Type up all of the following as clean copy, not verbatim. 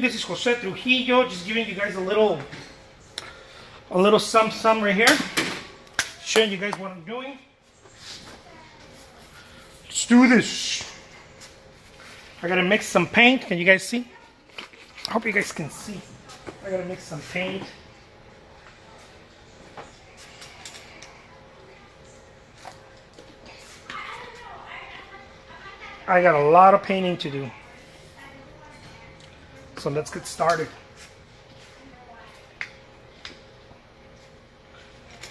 doing. This is Jose Trujillo, just giving you guys a little some right here. Showing you guys what I'm doing. Let's do this. I gotta mix some paint. Can you guys see? I hope you guys can see. I gotta mix some paint. I got a lot of painting to do. So let's get started.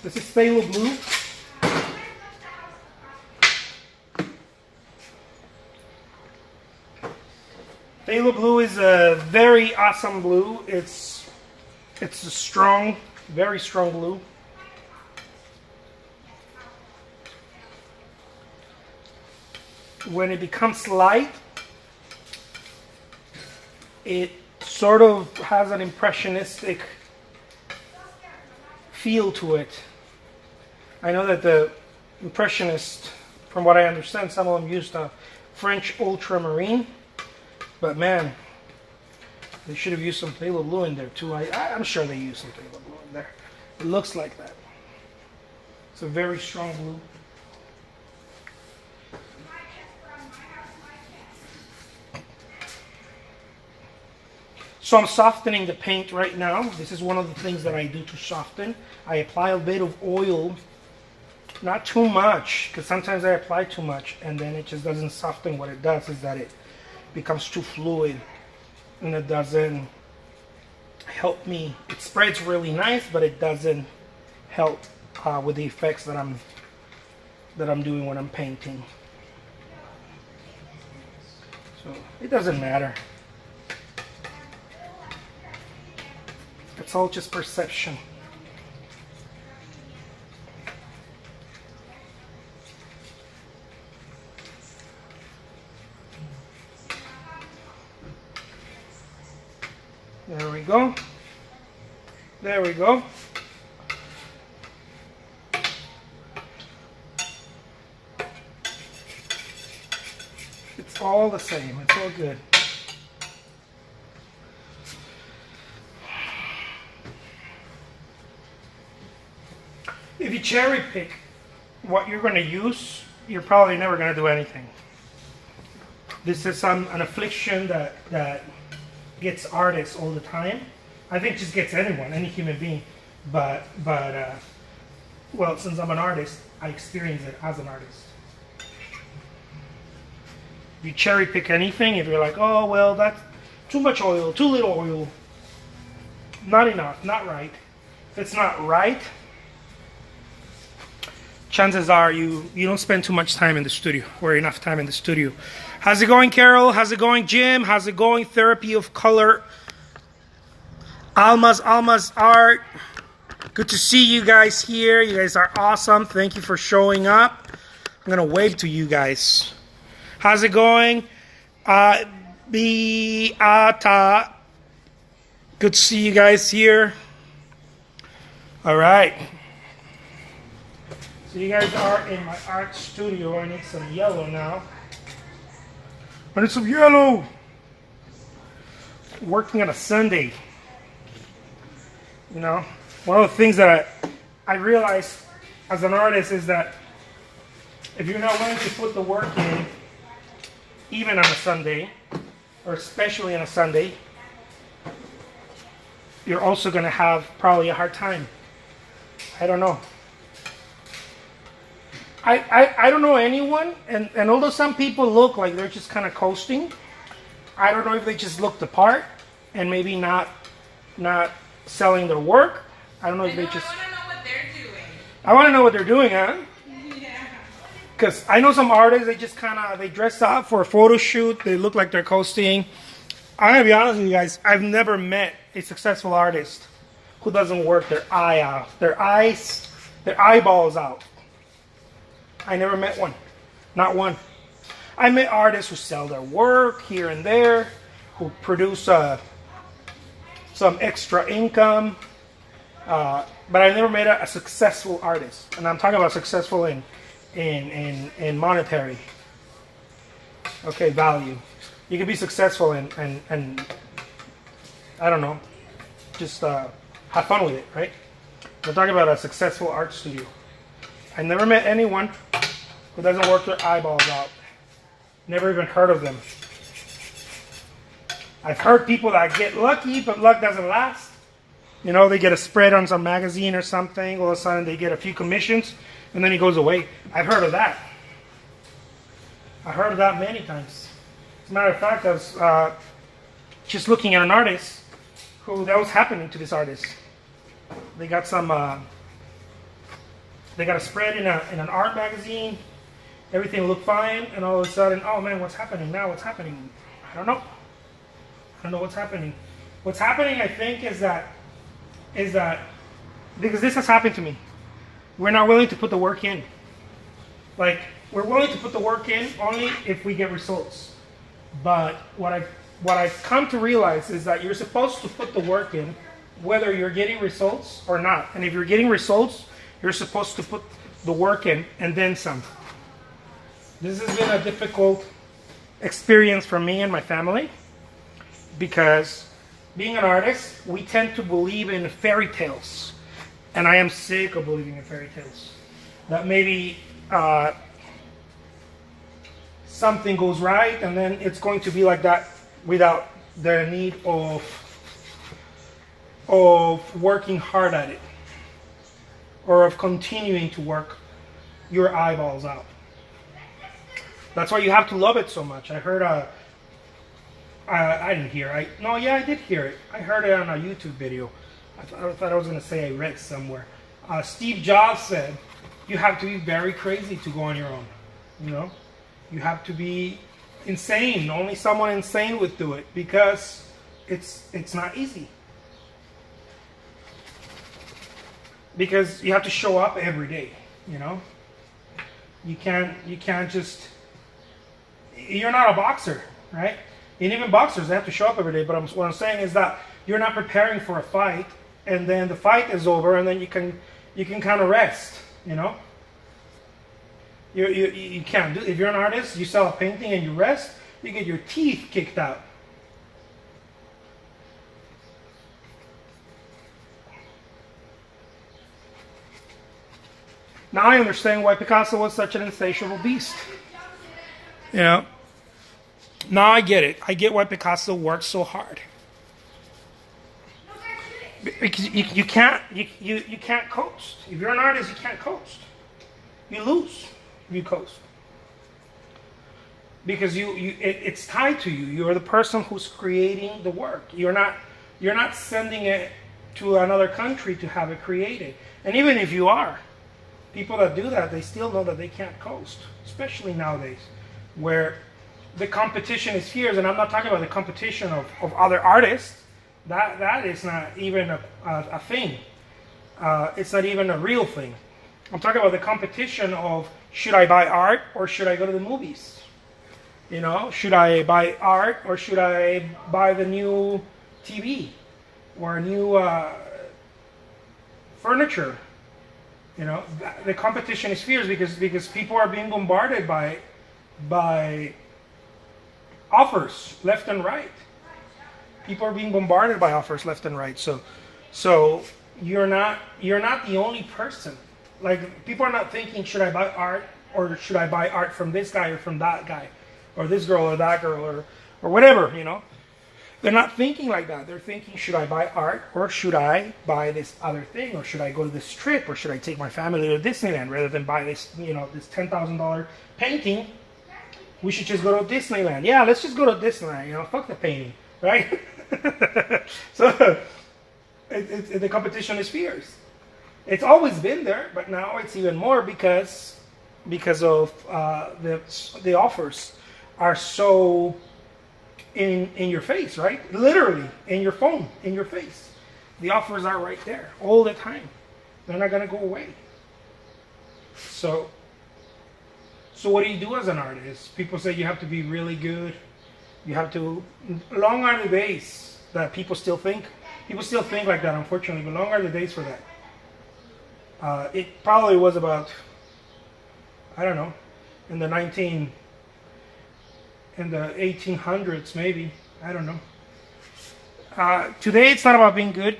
This is phthalo blue. Phthalo blue is a very awesome blue. It's a strong, very strong blue. When it becomes light, it sort of has an impressionistic feel to it. I know that the impressionists, from what I understand, some of them used a French ultramarine, but man, they should have used some phthalo blue in there too. I'm sure they used some phthalo blue in there. It looks like that. It's a very strong blue. So I'm softening the paint right now. This is one of the things that I do to soften. I apply a bit of oil, not too much, because sometimes I apply too much and then it just doesn't soften. What it does is that it becomes too fluid and it doesn't help me. It spreads really nice, but it doesn't help with the effects that I'm doing when I'm painting. So it doesn't matter. It's all just perception. There we go. There we go. It's all the same. It's all good. If you cherry pick what you're going to use, you're probably never going to do anything. This is an affliction that gets artists all the time. I think it just gets anyone, any human being. But well, since I'm an artist, I experience it as an artist. If you cherry pick anything, if you're like, oh, well, that's too much oil, too little oil, not enough, not right. If it's not right, chances are you don't spend too much time in the studio, or enough time in the studio. How's it going, Carol? How's it going, Jim? How's it going, Therapy of Color? Alma's Art. Good to see you guys here. You guys are awesome. Thank you for showing up. I'm going to wave to you guys. How's it going? Beata. Good to see you guys here. All right. So you guys are in my art studio. I need some yellow now. I need some yellow. Working on a Sunday. You know, one of the things that I realized as an artist is that if you're not willing to put the work in, even on a Sunday, or especially on a Sunday, you're also going to have probably a hard time. I don't know. I don't know anyone, and although some people look like they're just kind of coasting, I don't know if they just look the part and maybe not selling their work. I don't know if they just... I want to know what they're doing. I want to know what they're doing, huh? Yeah. Because I know some artists, they just kind of, they dress up for a photo shoot, they look like they're coasting. I'm going to be honest with you guys, I've never met a successful artist who doesn't work their eye out, their eyeballs out. I never met one. Not one. I met artists who sell their work here and there, who produce some extra income, but I never met a successful artist. And I'm talking about successful in monetary, okay, value. You can be successful and I don't know, just have fun with it, right? We're talking about a successful art studio. I never met anyone who doesn't work their eyeballs out. Never even heard of them. I've heard people that get lucky, but luck doesn't last. You know, they get a spread on some magazine or something. All of a sudden, they get a few commissions, and then it goes away. I've heard of that. I've heard of that many times. As a matter of fact, I was just looking at an artist who that was happening to this artist. They got some. They got a spread in an art magazine. Everything looked fine, and all of a sudden, oh man, what's happening now? What's happening? I don't know. I don't know what's happening. What's happening, I think, is that because this has happened to me, we're not willing to put the work in. Like, we're willing to put the work in only if we get results. But what I've come to realize is that you're supposed to put the work in whether you're getting results or not. And if you're getting results, you're supposed to put the work in and then some. This has been a difficult experience for me and my family because being an artist, we tend to believe in fairy tales. And I am sick of believing in fairy tales. That maybe something goes right and then it's going to be like that without the need of working hard at it or of continuing to work your eyeballs out. That's why you have to love it so much. I heard I didn't hear. I did hear it. I heard it on a YouTube video. I thought I was going to say I read somewhere. Steve Jobs said, you have to be very crazy to go on your own. You know? You have to be insane. Only someone insane would do it because it's not easy. Because you have to show up every day, you know? You can't just... You're not a boxer, right? And even boxers, they have to show up every day. But what I'm saying is that you're not preparing for a fight, and then the fight is over, and then you can kind of rest, you know? You can't do. If you're an artist, you sell a painting and you rest, you get your teeth kicked out. Now I understand why Picasso was such an insatiable beast. You know? Now I get it. I get why Picasso worked so hard. Because you can't coast. If you're an artist, you can't coast. You lose if you coast. Because it's tied to you. You're the person who's creating the work. You're not sending it to another country to have it created. And even if you are, people that do that, they still know that they can't coast. Especially nowadays, where the competition is fierce, and I'm not talking about the competition of other artists. That is not even a thing. It's not even a real thing. I'm talking about the competition of, should I buy art or should I go to the movies? You know, should I buy art or should I buy the new TV or new furniture? You know, the competition is fierce because people are being bombarded by offers left and right. People are being bombarded by offers left and right. So you're not the only person. Like, people are not thinking, should I buy art or should I buy art from this guy or from that guy or this girl or that girl or whatever, you know. They're not thinking like that. They're thinking, should I buy art or should I buy this other thing, or should I go to this trip, or should I take my family to Disneyland rather than buy this, you know, this $10,000 painting? We should just go to Disneyland. Yeah, let's just go to Disneyland. You know, fuck the painting, right? So the competition is fierce. It's always been there, but now it's even more because of the offers are so in your face, right? Literally in your phone, in your face. The offers are right there all the time. They're not going to go away. So what do you do as an artist? People say you have to be really good. You have to... Long are the days that people still think like that, unfortunately, but long are the days for that. It probably was about, I don't know, in the 1800s maybe. I don't know. Today it's not about being good.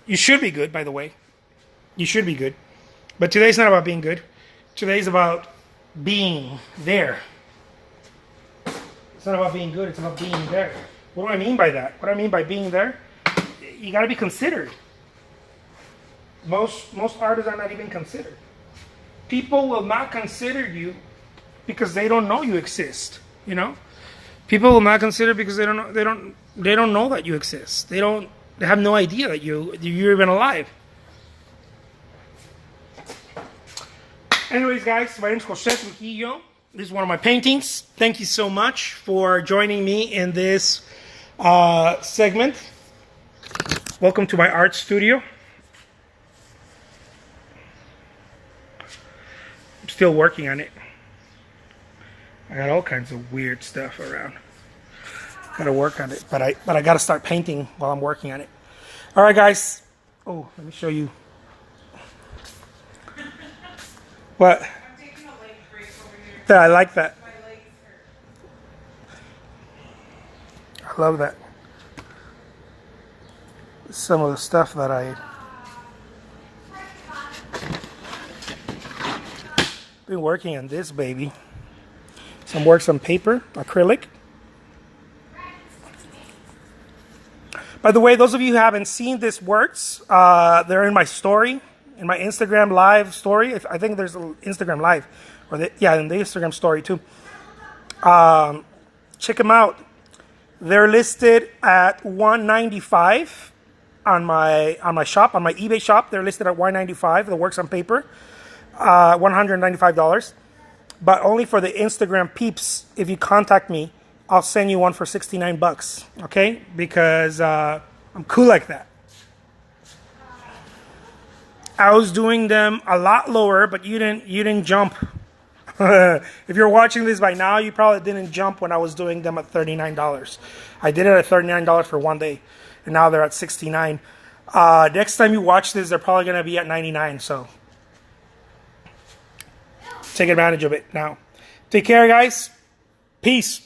You should be good, by the way. You should be good. But today's not about being good. Today's about being there. It's not about being good, it's about being there. What do I mean by that? What I mean by being there? You got to be considered. Most artists are not even considered. People will not consider you because they don't know you exist. You know, people will not consider because they don't know that you exist. They have no idea that you're even alive. Anyways, guys, my name is Jose Trujillo. This is one of my paintings. Thank you so much for joining me in this segment. Welcome to my art studio. I'm still working on it. I got all kinds of weird stuff around. Gotta work on it, but I gotta start painting while I'm working on it. All right, guys. Oh, let me show you. What? I'm taking a leg break over here. Yeah, I like that. My legs hurt. I love that. Some of the stuff that been working on this baby. Some works on paper, acrylic. By the way, those of you who haven't seen these works, they're in my story, in my Instagram live story. I think there's an Instagram live, in the Instagram story too. Check them out. They're listed at $195 on my shop, on my eBay shop. They're listed at $195. The works on paper, $195. But only for the Instagram peeps. If you contact me, I'll send you one for $69. Okay? Because I'm cool like that. I was doing them a lot lower, but you didn't jump. If you're watching this by now, you probably didn't jump when I was doing them at $39. I did it at $39 for one day, and now they're at $69. Next time you watch this, they're probably going to be at $99. So take advantage of it now. Take care, guys. Peace.